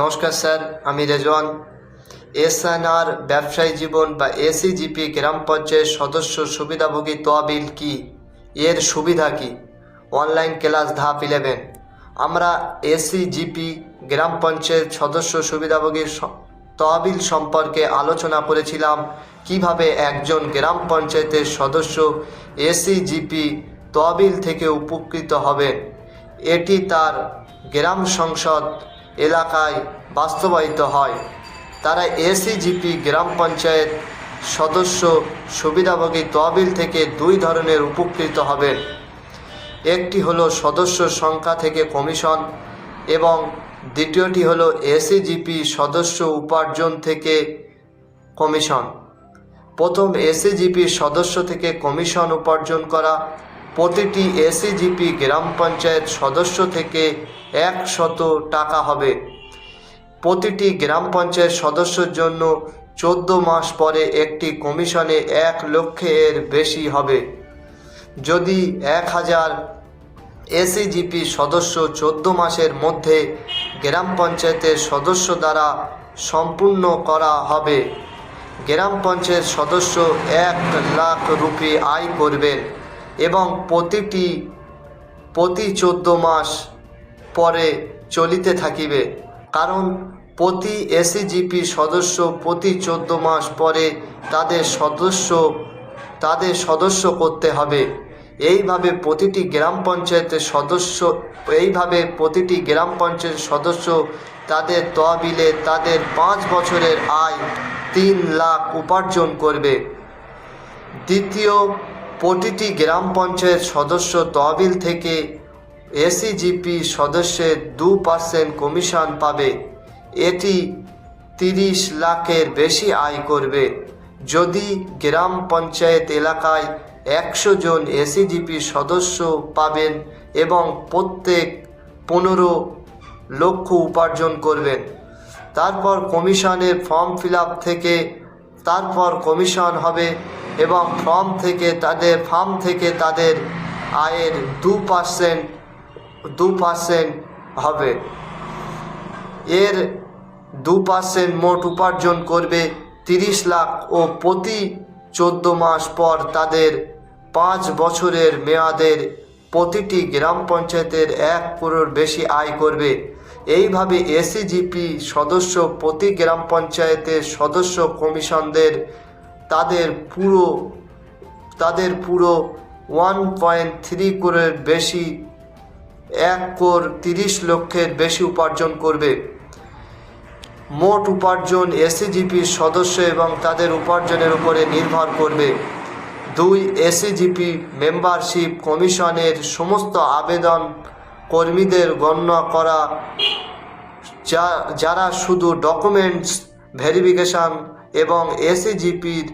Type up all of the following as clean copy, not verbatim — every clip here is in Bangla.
নমস্কার স্যার, আমি রেজওয়ান। এসএনআর ব্যবসায়ী জীবন বা এসিজিপি গ্রাম পঞ্চায়েত সদস্য সুবিধাভোগী তহবিল কি, এর সুবিধা কি? অনলাইন ক্লাস ধাপ 11। আমরা এসিজিপি গ্রাম পঞ্চায়েত সদস্য সুবিধাভোগীর তহবিল সম্পর্কে আলোচনা করেছিলাম। কিভাবে একজন গ্রাম পঞ্চায়েতের সদস্য এসিজিপি তহবিল থেকে উপকৃত হবেন, এটি তার গ্রাম সংসদ এলাকায় বাস্তবায়িত হয়। তারা এসিজিপি গ্রাম পঞ্চায়েত সদস্য সুবিধাভোগী তহবিল থেকে দুই ধরনের উপকৃত হবেন। একটি হলো সদস্য সংখ্যা থেকে কমিশন এবং দ্বিতীয়টি হলো এসিজিপি সদস্য উপার্জন থেকে কমিশন। প্রথম, এসিজিপি সদস্য থেকে কমিশন উপার্জন করা। প্রতিটি এসিজিপি গ্রাম পঞ্চায়েত সদস্য থেকে 100 টাকা হবে। প্রতিটি গ্রাম পঞ্চায়েত সদস্যের জন্য 14 মাস পরে একটি কমিশনে 1 লক্ষের বেশি হবে। যদি 1000 এসিজিপি সদস্য 14 মাসের মধ্যে গ্রাম পঞ্চায়েতের সদস্য দ্বারা সম্পূর্ণ করা হবে, গ্রাম পঞ্চায়েত সদস্য 1 লাখ রুপি আয় করবেন এবং প্রতি 14 মাস পরে চলিতে থাকিবে। কারণ প্রতি এসিজিপি সদস্য প্রতি 14 মাস পরে তাদের সদস্য করতে হবে। এইভাবে প্রতিটি গ্রাম পঞ্চায়েতের সদস্য তাদের তহবিলে তাদের 5 বছরের আয় 3 লাখ উপার্জন করবে। দ্বিতীয়, প্রতিটি গ্রাম পঞ্চায়েত সদস্য তহবিল থেকে এসিজিপি সদস্যের 2% কমিশন পাবে। এটি 30 লাখের বেশি আয় করবে। যদি গ্রাম পঞ্চায়েত এলাকায় 100 জন এসিজিপি সদস্য পাবেন এবং প্রত্যেক 15 লক্ষ উপার্জন করবেন। তারপর কমিশনের ফর্ম ফিল আপ থেকে তারপর কমিশন হবে এবং ফার্ম থেকে তাদের আয়ের 2% হবে। এর 2% মোট উপার্জন করবে 30 লাখ ও প্রতি 14 মাস পর তাদের 5 বছরের মেয়াদের প্রতিটি গ্রাম পঞ্চায়েতের 1 করোড় বেশি আয় করবে। এইভাবে এসিজিপি সদস্য প্রতি গ্রাম পঞ্চায়েতের সদস্য কমিশনদের তাদের পুরো 1.3 করোড়ের বেশি 1 কোটি 30 লক্ষের বেশি উপার্জন করবে। মোট উপার্জন এসিজিপি সদস্য এবং তাদের উপার্জনের উপরে নির্ভর করবে। 2, এসিজিপি মেম্বারশিপ কমিশনের সমস্ত আবেদন কর্মীদের গণ্য করা যারা শুধু ডকুমেন্টস ভেরিফিকেশন এবং এসিজিপির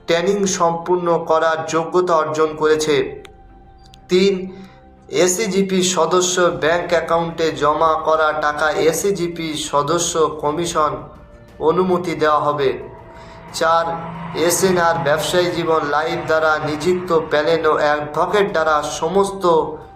ট্রেনিং সম্পূর্ণ করার যোগ্যতা অর্জন করেছে। 3, এসিজিপি সদস্য ব্যাংক অ্যাকাউন্টে জমা করা টাকা এসিজিপি সদস্য কমিশন অনুমতি দেওয়া হবে। 4, এসএনআর ব্যবসায়ী জীবন লাইফ দ্বারা নিযুক্ত প্যানেল ও অ্যাডভোকেট দ্বারা সমস্ত